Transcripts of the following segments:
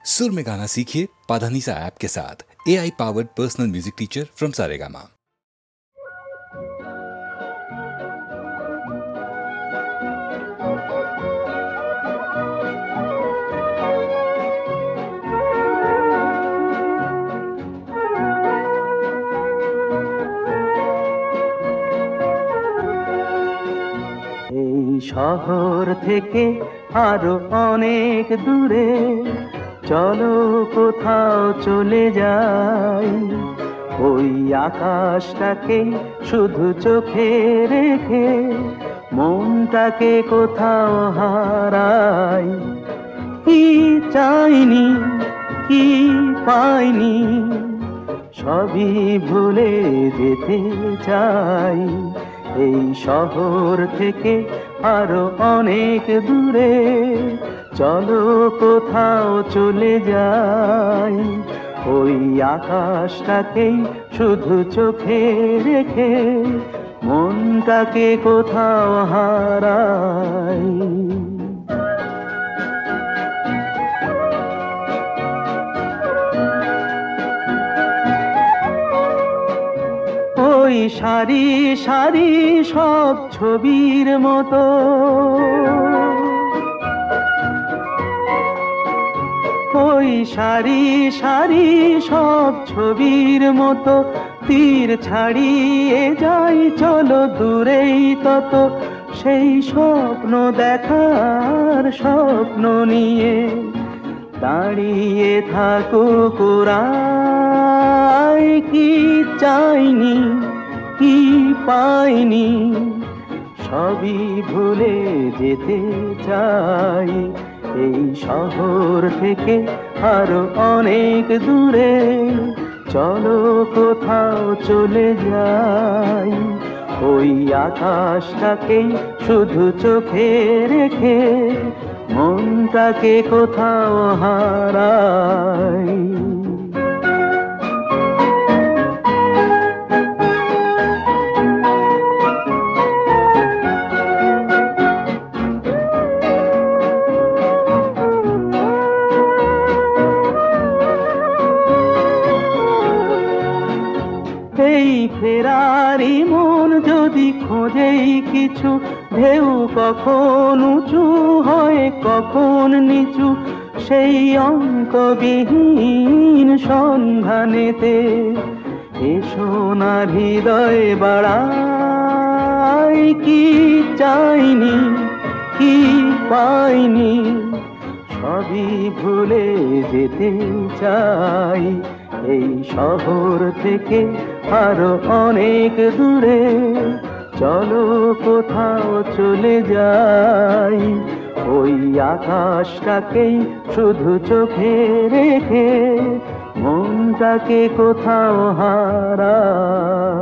सुर में गाना सीखिए पाधानीसा ऐप के साथ। AI powered personal music teacher from Saregama. শহর থেকে আরো অনেক দূরে চলো কোথাও চলে যাই, ওই আকাশটাকে শুধু চোখে রেখে মনটাকে কোথাও হারাই। কি চাইনি কি পাইনি সবই ভুলে যেতে চাই, এই শহর থেকে আরো অনেক দূরে চলো কোথাও চলে যাই, ওই আকাশটাকেই শুধু চোখে রেখে মনটাকে কোথাও হারাই। ওই সারি সারি সব ছবির মতো ওই সারি সারি সব ছবির মতো তীর ছাড়িয়ে যাই চলো দূরেই তত, সেই স্বপ্ন দেখার স্বপ্ন নিয়ে দাঁড়িয়ে থাকুক ওরাই। কি চাইনি কি পাইনি সবই ভুলে যেতে চাই, এই শহর থেকে আরো অনেক দূরে চলো কোথাও চলে যাই, ওই আকাশটাকেই শুধু চোখে রেখে মনটাকে কোথাও হারাই। ফেরারি মন যদি খোঁজেই কিছু, ঢেউ কখন উঁচু হয় কখন নিচু, সেই অন্তবিহীন সন্ধানেতে এসো না হৃদয় বাড়াই। কি চাইনি কি পাইনি সবই ভুলে যেতে চাই, এই শহর থেকে আরো অনেক দূরে চলো কোথাও চলে যাই, ওই আকাশটাকেই শুধু চোখে রেখে মনটাকে কোথাও হারাই।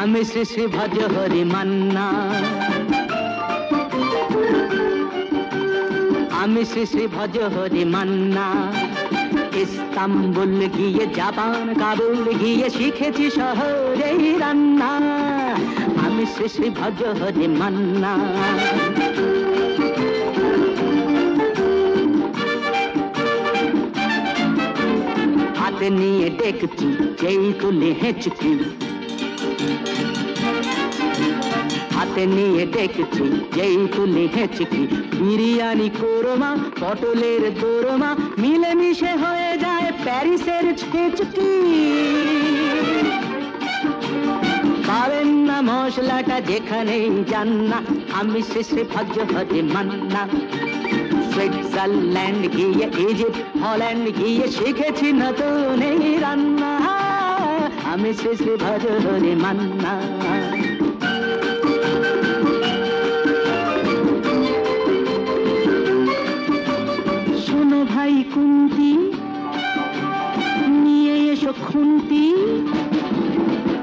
আমি শ্রী শ্রী ভজ হরি মান্না, আমি শ্রী শ্রী ভজ হরি মান্না, ইস্তাম্বুল গিয়ে জাপান কাবুল গিয়ে শিখেছি শহরেই রান্না, আমি শ্রী শ্রী ভজ হরি মান্না। হাতে নিয়ে দেখছি যেই তুলে হেঁচকি, হাতে নিয়ে দেখছি যেই তুলে হেঁচকি, বিরিয়ানি কোরমা পটলের দোরমা মিলেমিশে হয়ে যায় প্যারিসের ছেচকি। পাবেন না মশলাটা যেখানেই যান না, আমি শ্রী শ্রী ভজ হরি মান্না। সুইজারল্যান্ড গিয়ে ইজিপ্ট হল্যান্ড গিয়ে শিখেছি নতুন এই রান্না, আমি শ্রী শ্রী ভজ হরি মান্না। শোনো ভাই কুন্তি, নিয়ে এসো খুন্তি,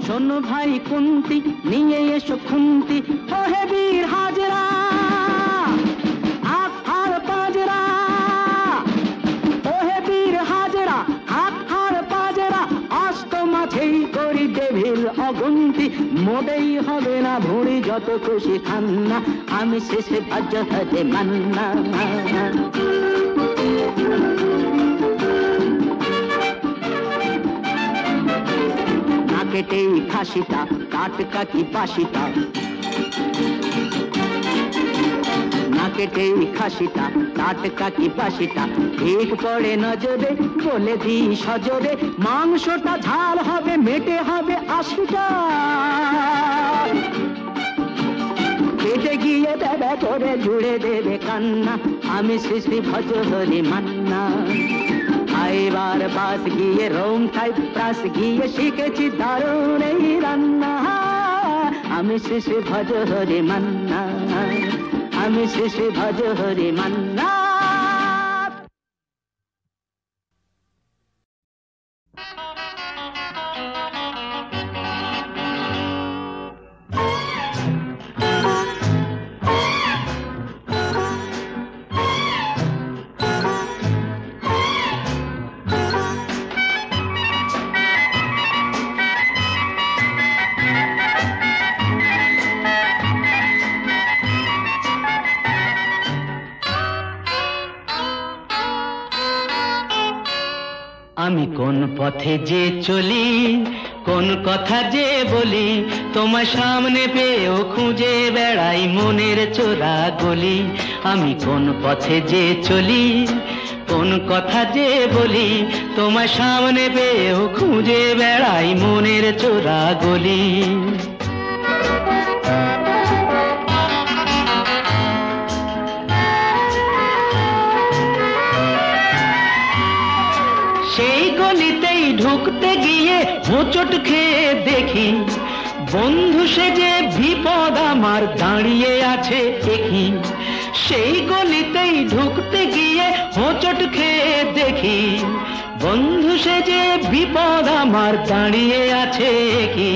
শোনো ভাই কুন্তি, নিয়ে এসো খুন্তি। ও হে বীর হাজরা, হাত হার পাজরা, ও হে বীর হাজরা, হাত হার পাজরা। অস্ত মাঝেই করি দেবীর অগুন্তি, মোটেই হবে না ভুঁড়ি যত খুশি খান্না, আমি শেষে ভাজ্য হতে মান্না। না কেটেই খাসিটা, টাটকা কি বাসিটা, না কেটেই খাসিটা, টাটকা কি বাসিটা। ঠিক পড়ে নজরে, বলে দিই সজরে, মাংসটা ঝাল হবে, মেটে হবে 80টা। পেটে গিয়ে দেবে করে জুড়ে দেবে কান্না, আমি শ্রী শ্রী ভজ হরি মান্না। খাইবার বাস গিয়ে রোম সাইপ্রাস গিয়ে শিখেছি দারুণ এই রান্না, আমি শ্রী শ্রী ভজ হরি মান্না, আমি শ্রী শ্রী ভজ হরি মান্না। আমি কোন পথে যে চলি, কোন কথা যে বলি, তোমার সামনে পেয়েও খুঁজে বেড়াই মনের চোরা গলি। আমি কোন পথে যে চলি, কোন কথা যে বলি, তোমার সামনে পেয়েও খুঁজে বেড়াই মনের চোরা গলি। সেই গলিতেই ঢুকতে গিয়ে হোঁচট খেয়ে দেখি, বন্ধু সেজে বিপদ আমার দাঁড়িয়ে আছে একই। সেই গলিতেই ঢুকতে গিয়ে হোঁচট খেয়ে দেখি, বন্ধু সেজে বিপদ আমার দাঁড়িয়ে আছে কি।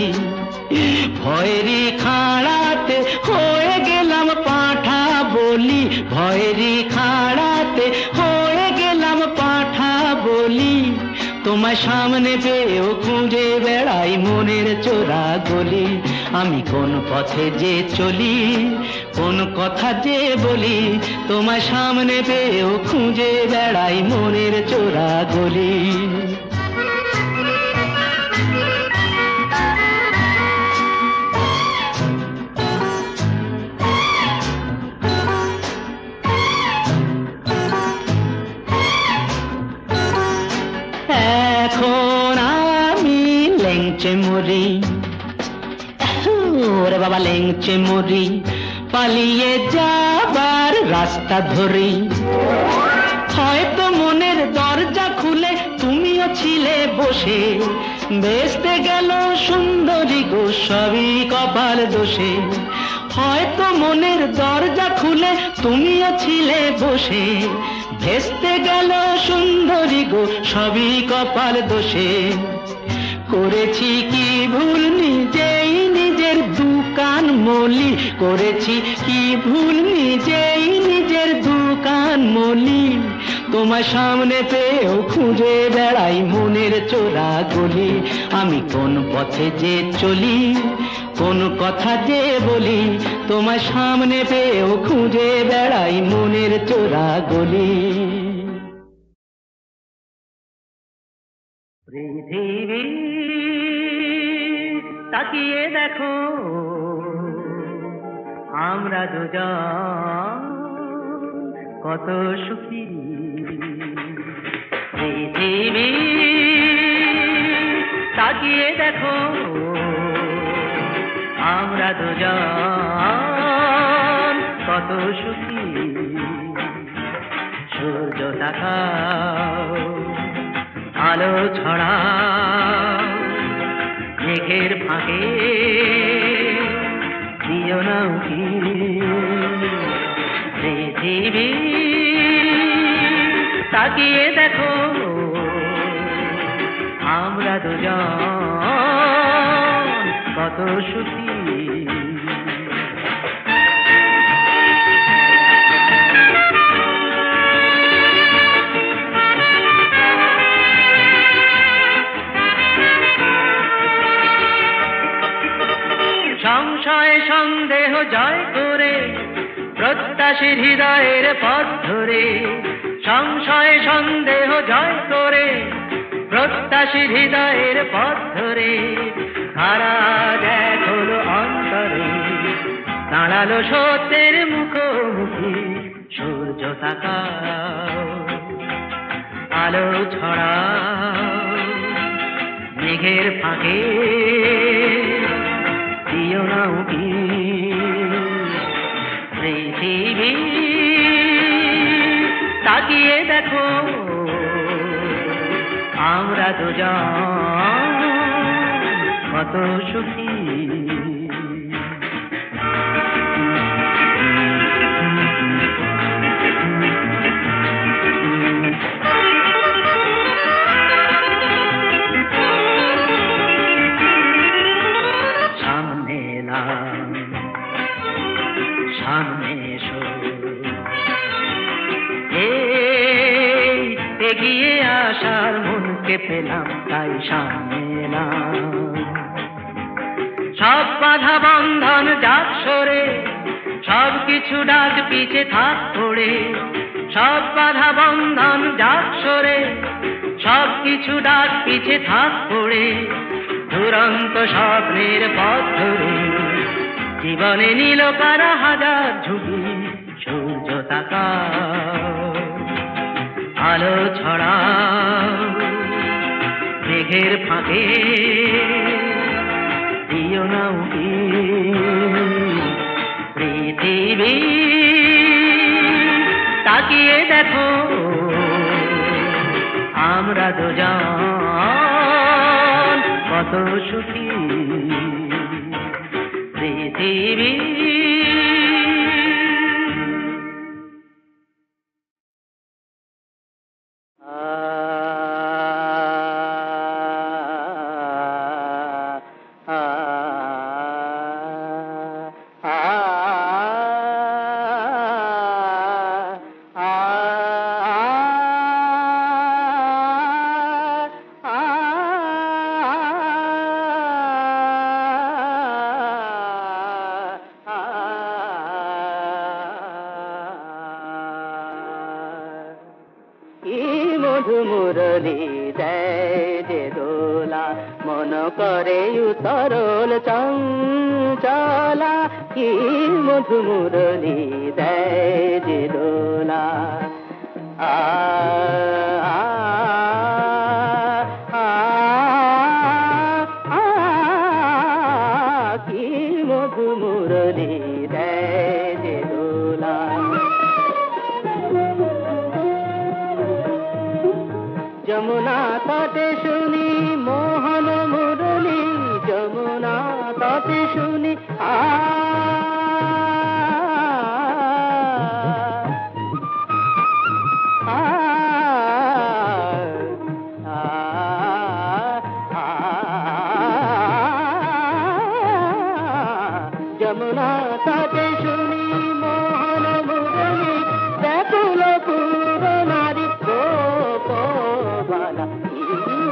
ভয়েরই খাড়াতে হয়ে গেলাম পাঁঠা বলি, ভয়েরই খাড়াতে হয়ে গেলাম পাঁঠা বলি। তোমার সামনে পেয়েও খুঁজে বেড়াই মনের চোরা গলি। আমি কোন পথে যে চলি, কোন কথা যে বলি, তোমার সামনে পেয়েও খুঁজে বেড়াই মনের চোরা গলি। এখন আমি লেংচে মরি, ওরে বাবা লেংচে মরি, পালিয়ে যাবার রাস্তা ধরি। হয়তো মনের দরজা খুলে তুমিও ছিলে বসে, বেসতে গেল সুন্দরী গো সবই কপাল দোষে। হয়তো মনের দরজা খুলে তুমিও ছিলে বসে, ভেস্তে গেল সুন্দরী গো সবই কপাল দোষে। করেছি কি ভুল নিজেই নিজের দোকান মলি, করেছি কি ভুল নিজেই নিজের দোকান মলি। তোমার সামনে পেয়েও খুঁজে বেড়াই মনের চোরা গলি। আমি কোন পথে যে চলি, কোন কথা যে বলি, তোমার সামনে পেয়েও খুঁজে বেড়াই মনের চোরা গলি। পৃথিবী তাকিয়ে দেখো, আমরা দুজন কত সুখী। পৃথিবী তাকিয়ে দেখো, আমরা দুজন কত সুখী। সূর্য তাকাও, আলো ছড়াও, মেঘের ফাঁকে দিও না উকি। পৃথিবী তাকিয়ে দেখো, আমরা দুজন কত সুখী। সংশয় সন্দেহ জয় করে প্রত্যাশীর হৃদয়ের পথ ধরে, সংশয় সন্দেহ জয় করে প্রত্যাশীর হৃদয়ের পথ ধরে, হারা দেখ হলো অন্তরে, দাঁড়ালো সত্যের মুখোমুখি। সূর্য তাকাও, আলো ছড়াও, মেঘের ফাঁকে দিও না উকি। পৃথিবী তাকিয়ে দেখো, আমরা দুজন কত সুখী। সামনে এসো, এগিয়ে আসার মনকে পেলাম, তাই সামনে এলাম। সব বাধা বন্ধন যাক সরে, সব কিছু ডাক পিছে থাক পড়ে। সব বাধা বন্ধন যাক সরে, সব কিছু ডাক পিছে থাক পড়ে। দুরন্ত স্বপ্নের পথ ধরে জীবনে নীল কারা হাজার ঝুঁকি। সূর্য তাকাও, আলো ছড়াও, মেঘের ফাঁকে দিও না উকি। পৃথিবী তাকিয়ে দেখো, আমরা দুজন কত সুখী। পৃথিবী মুরলী দেয় যে দোলা, মন করে উতরল চঞ্চলা। কি মধু মুরলী দেয় যে দোলা, আ কি মধু মুরলী দেয় যে দোলা। যমুনা তটে শুনি মোহন মুরলী, যমুনা তটে শুনি যমুনা তটে শুনি মোহন মুরলী, ব্যাকুল পুর নারী গোপবালা।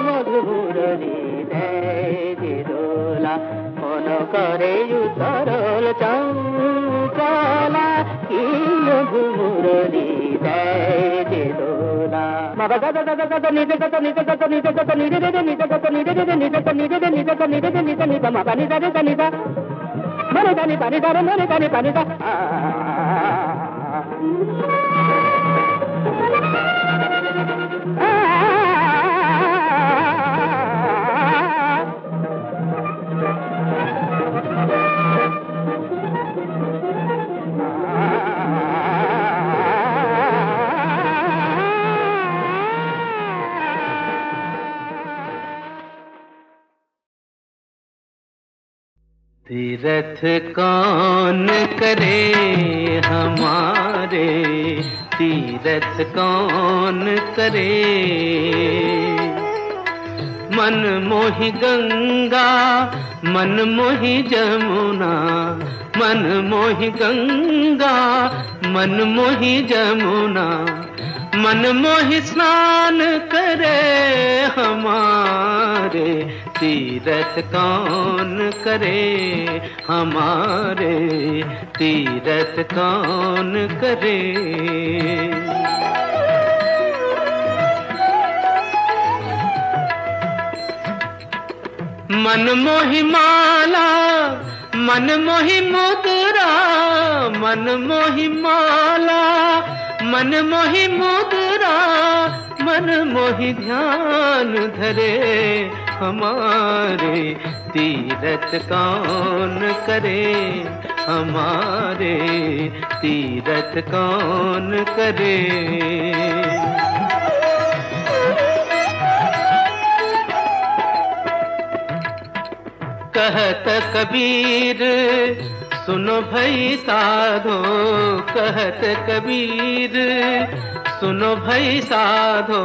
মধু মুরলী দেয় যে দোলা, মন করে উতরল চঞ্চলা। কি মধু মুরলী দেয় যে দোলা। বাবা গাদা গাদা গাদা নিজে গাদা নিজে গাদা নিজে গাদা নিজে রে নিজে গাদা নিজে রে নিজে গাদা নিজে রে নিজে গাদা নিজে রে নিজে নিজে মা পানি দারে দানি দা মরে দানি পানি দারে মরে দানি পানি দা। तीरथ कौन करे हमारे, तीरथ कौन करे। मन मोहि गंगा मन मोहि जमुना, मन मोहि गंगा मन मोहि जमुना, मन मोहि स्नान करे हमारे, तीरथ कौन करे हमारे, तीरथ कौन करे। मन मोहि माला मन मोहि मुद्रा, मन मोहि माला मन मोहि मुद्रा, मन मोहि ध्यान धरे हमारे, तीरथ कौन करे हमारे, तीरथ कौन करे। कहत कबीर सुनो भई साधो, कहत कबीर सुनो भई साधो,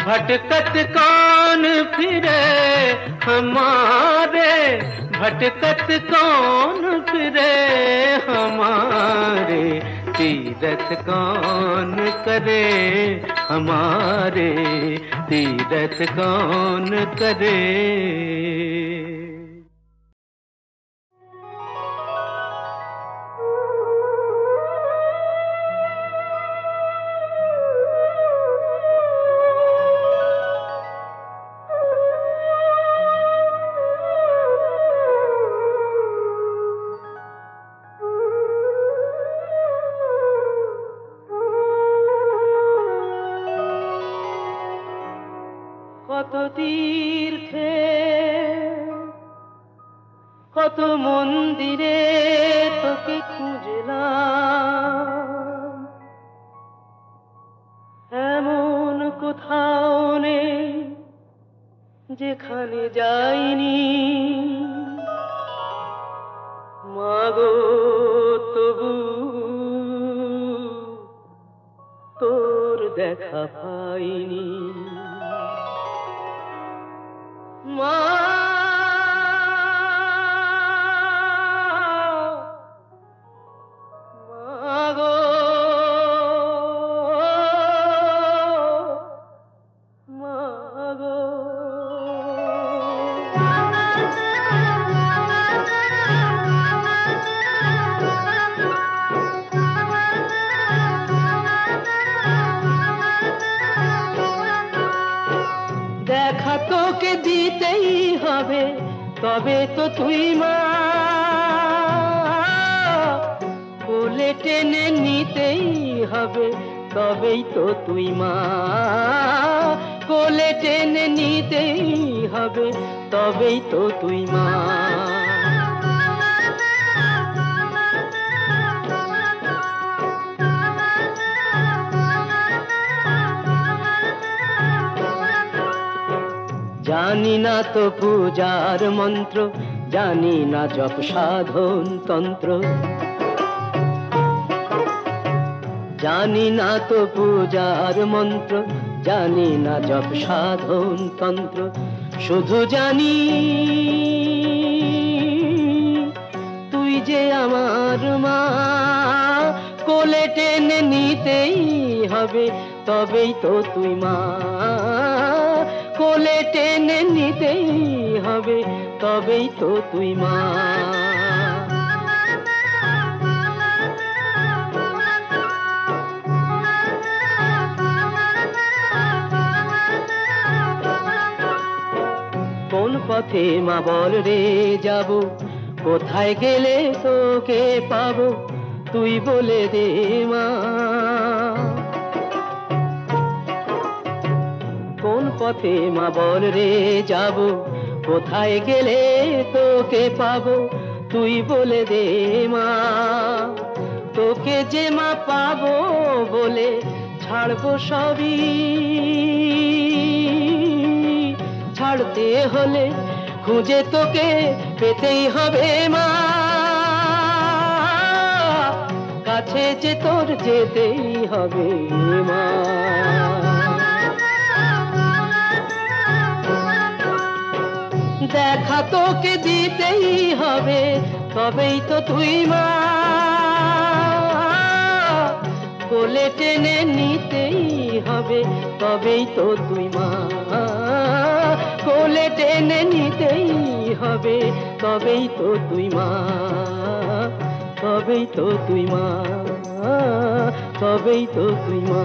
भटकत कौन फिरे हमारे, भटकत कौन फिरे हमारे, तीरथ कौन करे हमारे, तीरथ कौन करे। কত তীর্থে কত মন্দিরে তোকে খুঁজলাম, এমন কোথাও নেই যেখানে যাইনি, মাগো তবু তোর দেখা পাইনি। মা মাগো মাগো, দেখা তোকে দিতেই হবে, তবে তো তুই মা, কোলে টেনে নিতেই হবে, তবেই তো তুই মা, কোলে টেনে নিতেই হবে, তবেই তো তুই মা। জানি না তো পূজার মন্ত্র, জানি না জপ সাধন তন্ত্র, জানি না তো পূজার মন্ত্র, জানি না জপ সাধন তন্ত্র, শুধু জানি তুই যে আমার মা, কোলে টেনে নিতেই হবে, তবেই তো তুই মা, কোলে টেনে নিতেই হবে, তবেই তো তুই মা। কোন পথে মা বল রে যাব, কোথায় গেলে তোকে পাবো, তুই বলে দে মা। কোন পথে মা বল রে যাব, কোথায় গেলে তোকে পাবো, তুই বলে দে মা। তোকে যে মা পাবো বলে ছাড়বো সবই, ছাড়তে হলে খুঁজে তোকে পেতেই হবে মা, কাছে যে তোর যেতেই হবে মা। দেখা তোকে দিতেই হবে, তবেই তো তুই মা। কোলে টেনে নিতেই হবে, তবেই তো তুই মা। কোলে টেনে নিতেই হবে, তবেই তো তুই মা। তবেই তো তুই মা, তবেই তো তুই মা।